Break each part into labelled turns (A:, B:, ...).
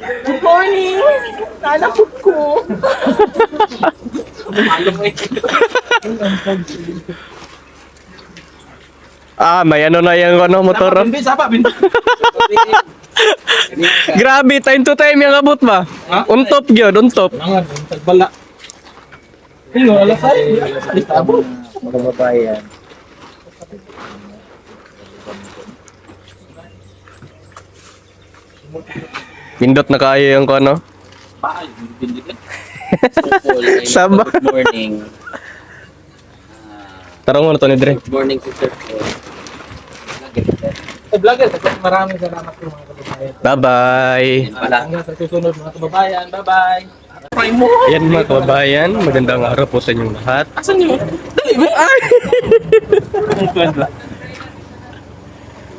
A: Good morning! Nanakot ko.
B: May ano na yung ano, motor. Oh.
A: Sapa, bin.
B: Grabe, time to time yung abot ba?
A: Ha?
B: Untop yun, untop.
A: Nangan, tagbala. Ano, alasay? Alasay, tabo.
C: Mga babayan.
B: Pindot na kayo yung ano.
A: Paay, bindigan.
B: Saba.
C: Good morning.
B: Tarong mo na to ni Dre.
C: Good morning to Sir Paul.
A: Vlogger, maraming salamat po mga kababayan.
B: Bye-bye.
C: Wala.
A: Hanggang sa susunod mga kababayan. Bye-bye. Primo!
B: Ayan mga kababayan, magandang araw po sa inyong lahat.
A: Asan yun? Dali, ay!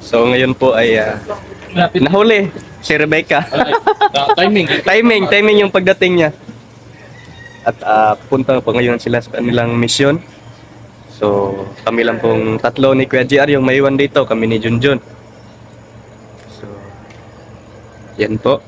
B: So ngayon po ay
A: Malapit.
B: nahuli si Rebecca.
A: Timing.
B: timing yung pagdating niya. At punta po ngayon sila sa kanilang misyon. So kami lang pong tatlo ni Kuya GR yung maiwan dito, kami ni Junjun. So yan po.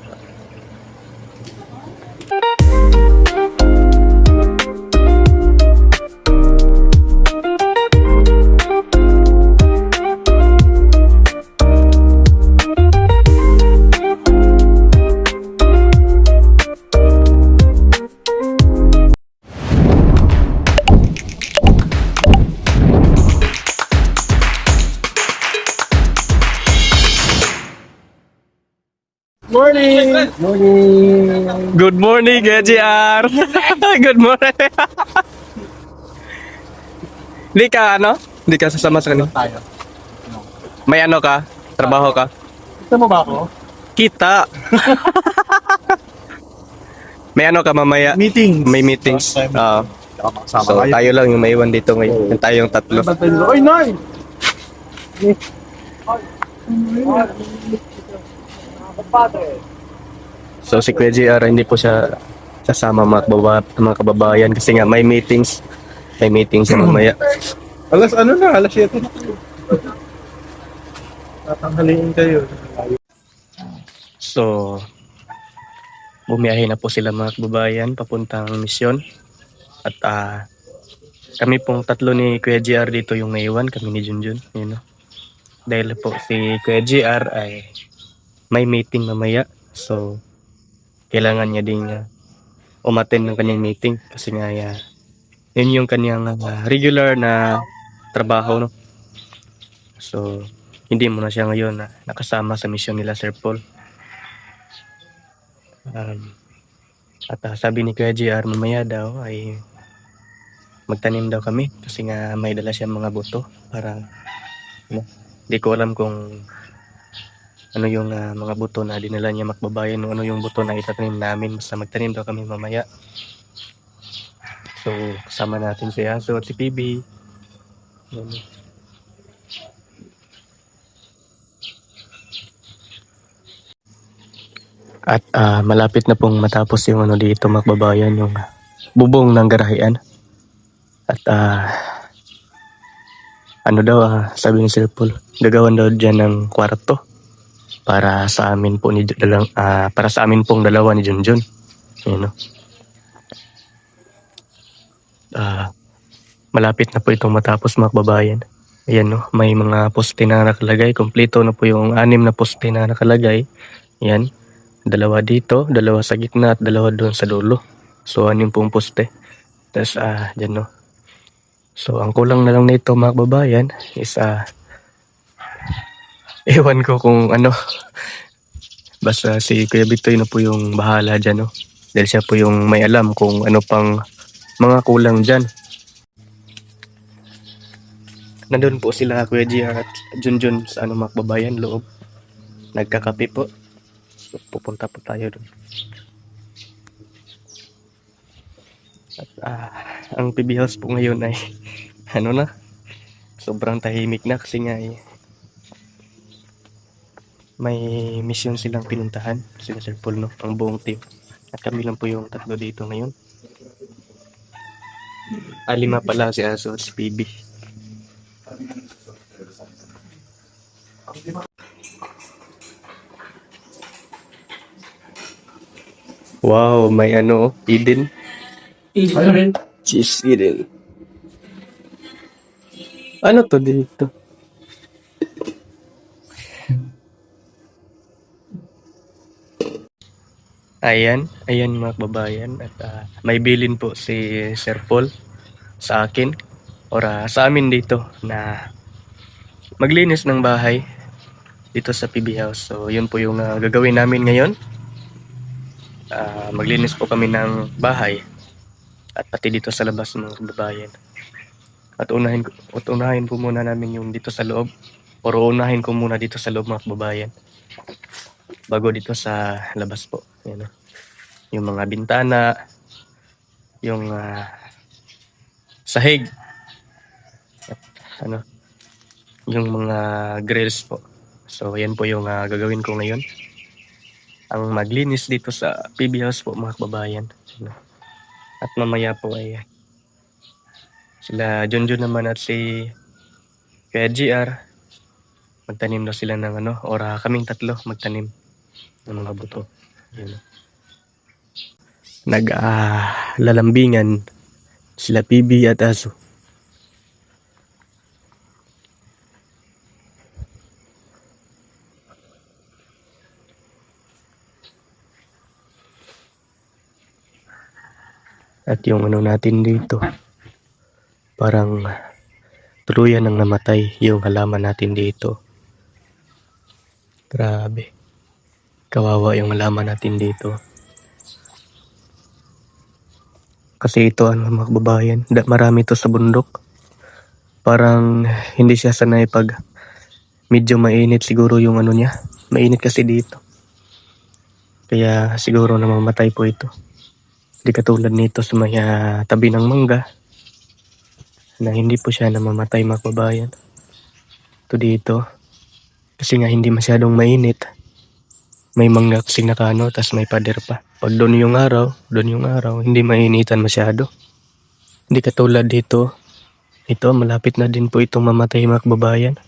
A: Morning!
B: Good morning, Kuya GR. Good morning. Di ka ano? Di ka sasama sa kanila?
A: Tayo.
B: May ano ka? Trabaho ka?
A: Gusto mo ba ako?
B: Kita. May ano ka mamaya?
A: Meeting.
B: May meetings.
A: Sama
B: So tayo lang yung maiwan dito ngayon. Yung tayong tatlo.
A: Oy, Noy!
B: So si Kuya GR hindi po siya sasama mga kababayan kasi nga may meetings. May meetings siya mamaya.
A: Alas ano na? Alas 7 na. Tatanghaliin kayo.
B: So bumiyahe na po sila mga kababayan papuntang misyon. At kami pong tatlo ni Kuya GR dito yung naiwan, kami ni Junjun, you know. Dahil po si Kuya GR ay may meeting mamaya. So kailangan niya ding umattend ng kanyang meeting kasi nga yun yung kanyang regular na trabaho, no. So hindi mo na siya ngayon nakasama sa misyon nila Sir Paul. At sabi ni Kuya GR mamaya daw ay magtanim daw kami kasi nga may dala siya mga buto para hindi ko alam kung ano yung mga buto na dinala niya makbabayan, ano yung buto na itatanim namin, basta magtanim daw kami mamaya. So kasama natin si Aso at si PB. Yan. At malapit na pong matapos yung ano dito makbabayan, yung bubong ng garahean. At ano daw sabi ni Sir Paul, gagawan daw dyan ng kwarto para sa amin po para sa amin pong dalawa ni Junjun. You know. Malapit na po itong matapos mga kababayan. Ayan, no, may mga poste na nakalagay, kompleto na po yung 6 na poste na nakalagay. Yan, dalawa dito, dalawa sa gitna at dalawa doon sa dulo. So 6 pong poste. Tapos dyan, no. So ang kulang na lang nito mga kababayan is ewan ko kung ano. Basta si Kuya Bitoy na po yung bahala dyan, no. Dahil siya po yung may alam kung ano pang mga kulang dyan. Nandun po sila Kuya GR at Junjun sa mga kababayan loob. Nagkakape po. So, pupunta po tayo doon. At ang PB House po ngayon ay ano na, sobrang tahimik na kasi nga may mission silang pinuntahan sila Sir Paul, no, ang buong team. At kami lang po yung tatlo dito ngayon. 5 pala si Aso at si PB. Wow, may ano, Eden. Cheese Eden. Ano to dito? Ayan mga kababayan. At may bilin po si Sir Paul sa akin or sa amin dito na maglinis ng bahay dito sa PB House. So yun po yung gagawin namin ngayon. Maglinis po kami ng bahay at pati dito sa labas mga kababayan. At unahin po muna namin yung dito sa loob. Or unahin ko muna dito sa loob mga kababayan. Bago dito sa labas po. Yan, yung mga bintana, yung sahig, at yung mga grills po. So yan po yung gagawin ko ngayon. Ang maglinis dito sa PB House po mga kababayan. At mamaya po ay sila Junjun naman at si Kuya GR magtanim daw sila ng or kaming tatlo magtanim ng mga buto. Yun. Lalambingan sila PB at Aso. At yung natin dito, parang tuluyan nang namatay yung halaman natin dito. Grabe. Kawawa yung halaman natin dito. Kasi ito mga kababayan, marami to sa bundok. Parang hindi siya sanay pag medyo mainit siguro yung niya. Mainit kasi dito. Kaya siguro namamatay po ito. Hindi katulad nito sa may tabi ng mangga na hindi po siya namamatay mga kababayan. Ito dito. Kasi nga hindi masyadong mainit. May mangga kasing nakano, tas may pader pa. Pag doon yung araw, hindi mainitan masyado. Hindi katulad dito. Ito, malapit na din po itong mamatay mga kababayan.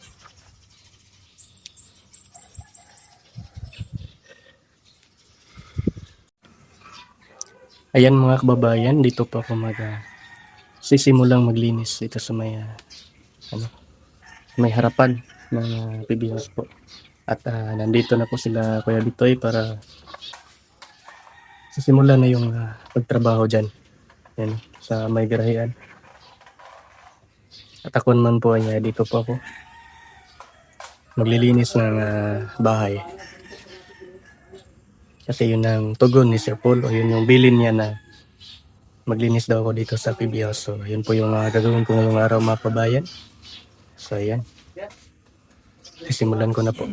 B: Ayan mga kababayan, dito po ako sisimulang maglinis ito sa may may harapan ng PB House po. At nandito na po sila Kuya Bitoy para sisimulan na yung pagtrabaho dyan. Yan, sa may garahean. At ako naman po ay dito po ako maglilinis ng bahay. Kasi yun ang tugon ni Sir Paul o yun yung bilin niya na maglinis daw ako dito sa PB House. So yun po yung gagawin ko ngayong araw mga kabayan. So ayan. Sisimulan ko na po.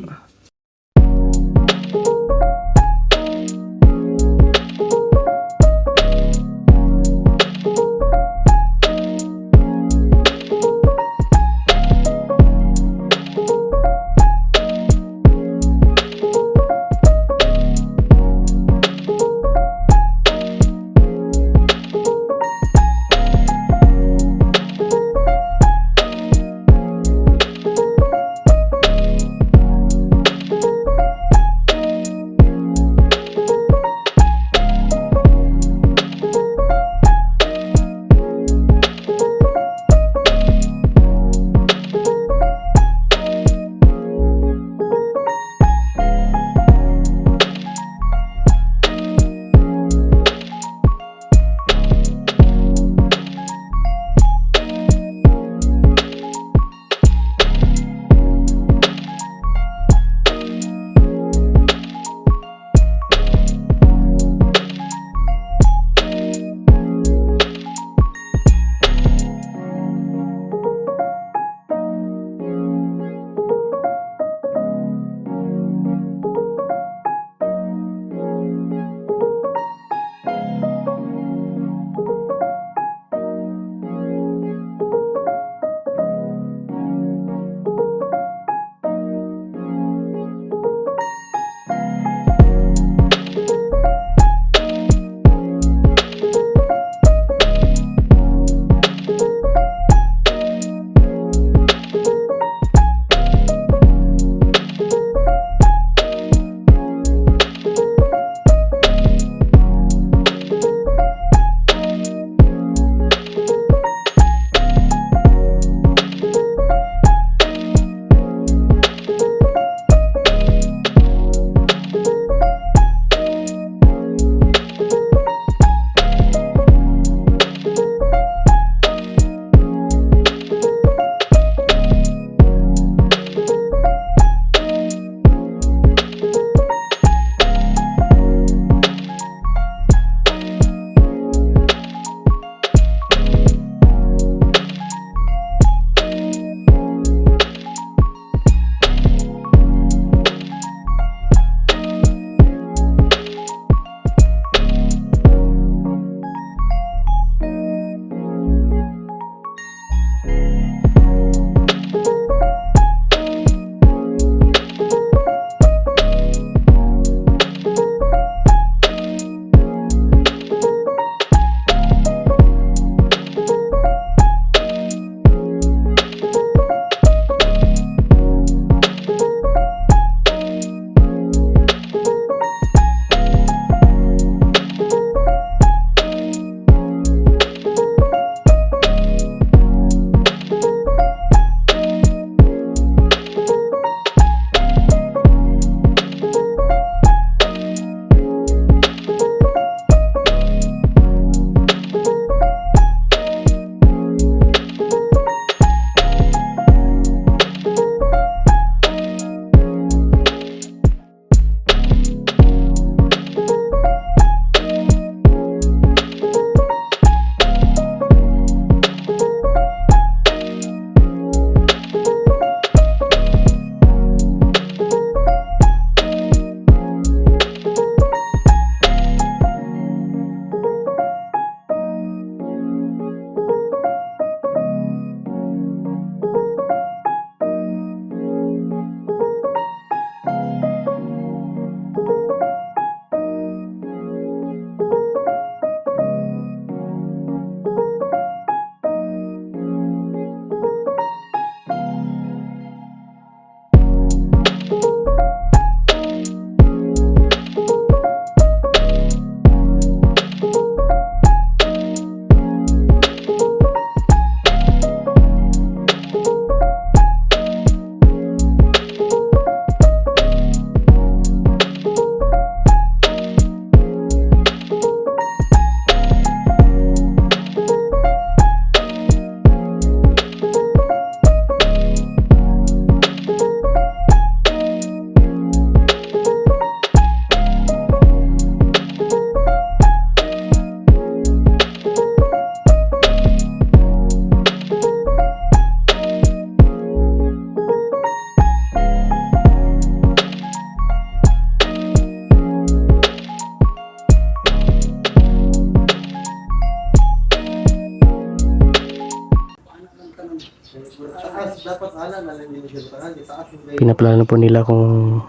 B: Pinaplano po nila kung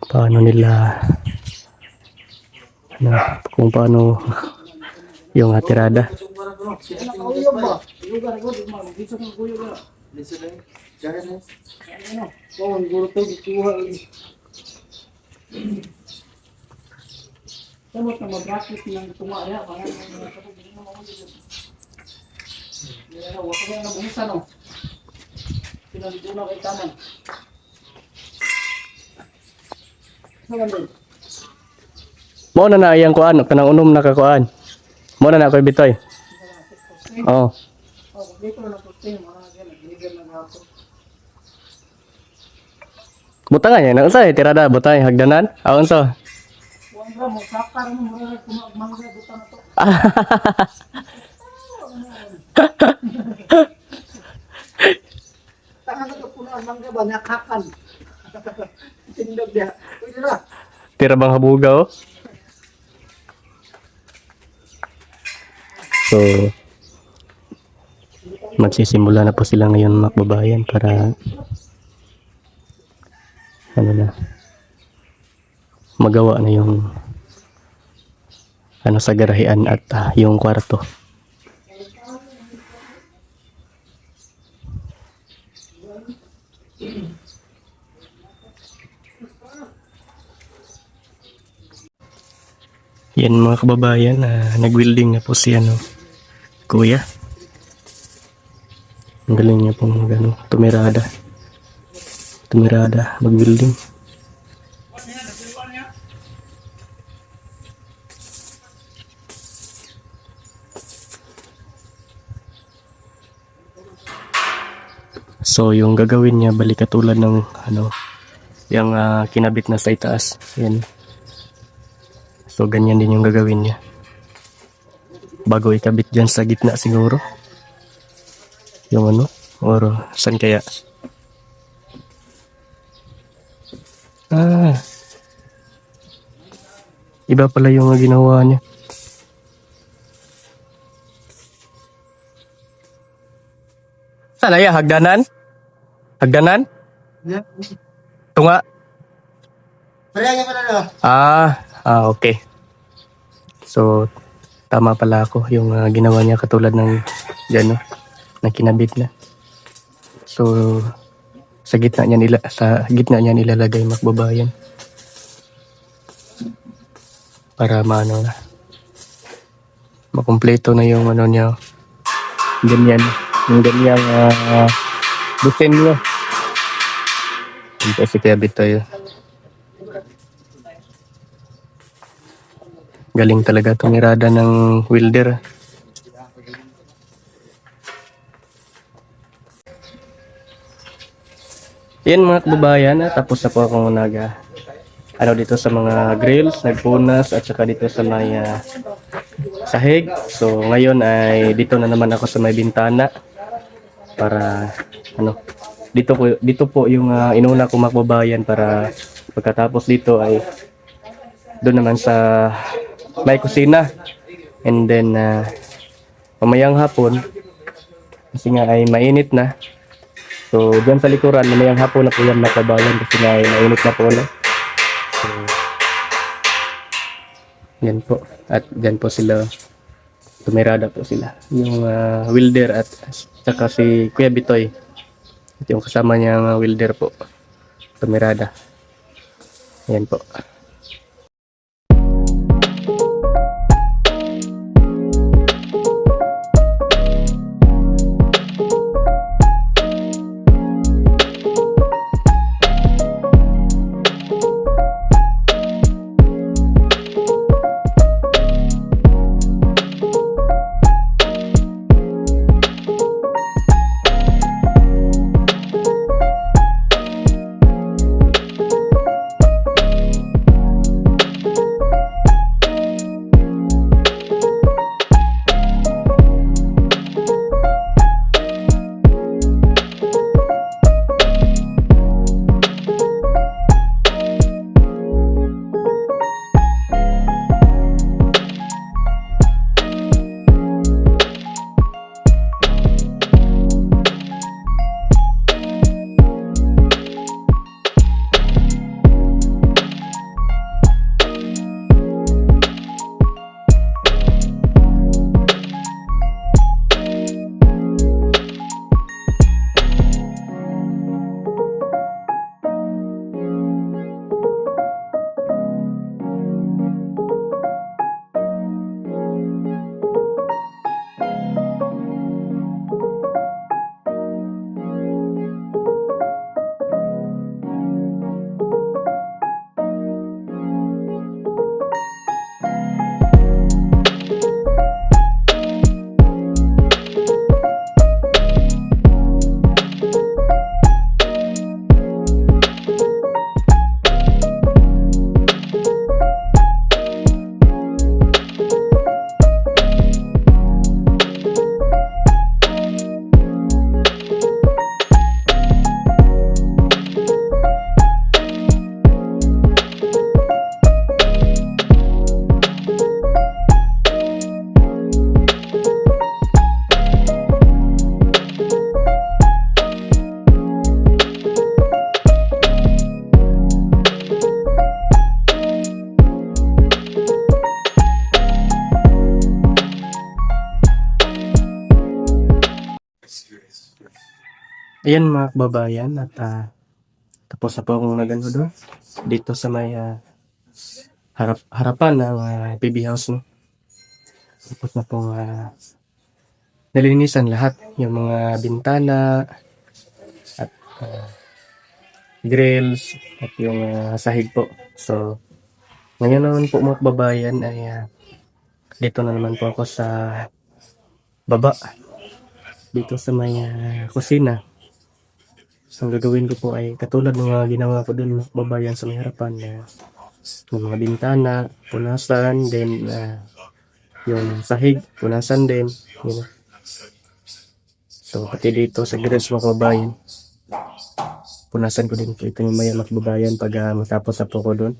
B: paano nila ano, kung paano yung tirada. Mo na na iyang kuan kanang unom na kakuan. Mo na na koy bitoy. Oh. Butang aja na usay tirada butay hagdanan. Aon so. Tira bang habugaw? So, magsisimula na po sila ngayon mga kababayan para ano na magawa na yung ano sa garahean at yung kwarto. Yan mga kababayan, nag-welding na po si ano, kuya. Ang galing niya pong ano, tumirada, mag-welding. So yung gagawin niya balik katulad ng ano, yung kinabit na sa itaas. Yan. So ganyan din yung gagawin niya. Bago ikabit dyan sa gitna siguro. Yung ano, or saan kaya? Iba pala yung ginawa niya. Saan ya? Hagdanan? Hagdanan?
C: Yeah.
B: Tunga? Okay. So, tama pala ako. Yung ginawa niya katulad ng gano, na kinabit na. So, sa gitna niya nilalagay makbabayan. Para maano na. Makumpleto na yung ano niya. Ganyan. Yung ganyang design niya. Ito si Kuya Bitoy. Galing talaga tumirada ng welder. Yan mga kababayan, tapos na po akong dito sa mga grills, nagpunas at saka dito sa may sahig. So ngayon ay dito na naman ako sa may bintana para dito po yung inuna ko mga kababayan para pagkatapos dito ay doon naman sa may kusina, and then mamayang hapon kasi nga ay mainit na, so dyan sa likuran mamayang hapon na po yan mga kababayan kasi nga ay mainit na po so, yan po, at dyan po sila tumirada po sila yung welder at saka si Kuya Bitoy at yung kasama niyang welder po tumirada. Yan po. Ayan mga kababayan at tapos na po akong nagano doon. Dito sa may harapan ng PB House, no. Tapos na pong nalinisan lahat. Yung mga bintana at grills at yung sahig po. So, ngayon naman po mga kababayan ay dito na naman po ako sa baba. Dito sa may kusina. Ang gagawin ko po ay katulad ng mga ginawa ko dun mga kababayan sa may harapan. Yung mga bintana, punasan, then yung sahig, punasan din. You know. So, pati dito sa grills mga kababayan. Punasan ko din po ito yung maya mga kababayan pag matapos na po ko dun.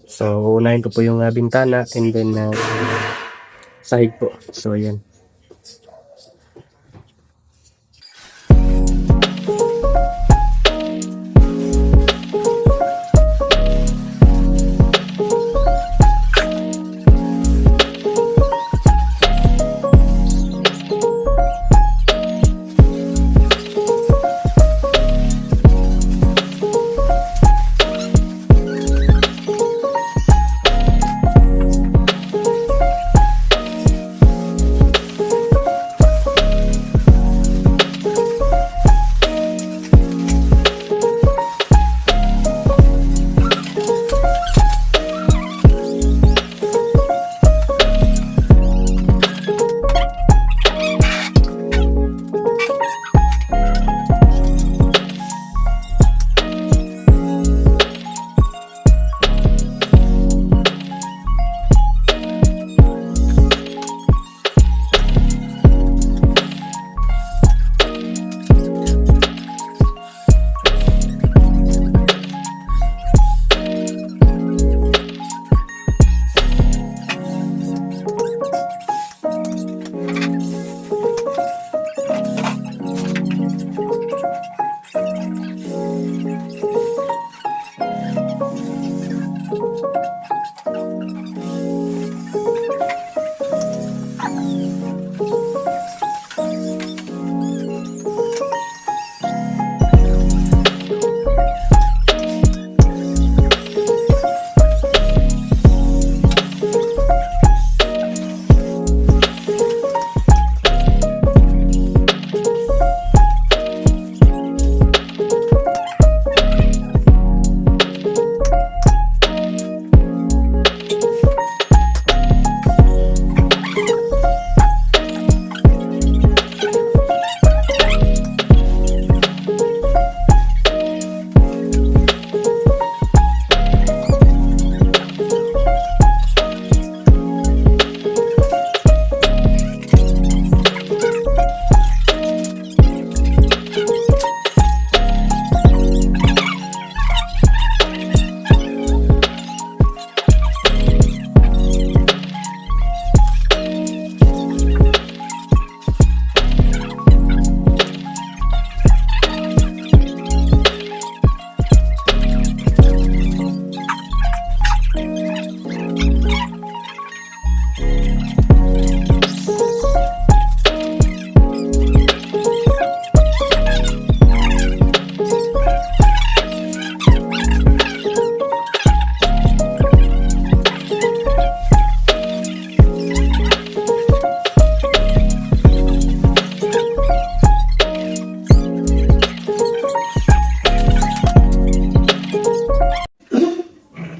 B: So, unahin ko po yung bintana and then sahig po. So, ayan.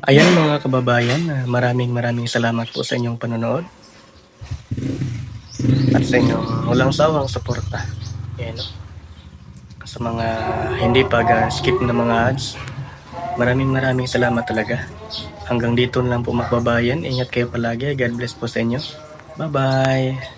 B: Ayan mga kababayan, maraming salamat po sa inyong panonood at sa inyong walang sawang suporta. Ayan, no? Sa mga hindi pag-skip na mga ads, maraming salamat talaga. Hanggang dito na lang po mga kababayan. Ingat kayo palagi. God bless po sa inyo. Bye-bye!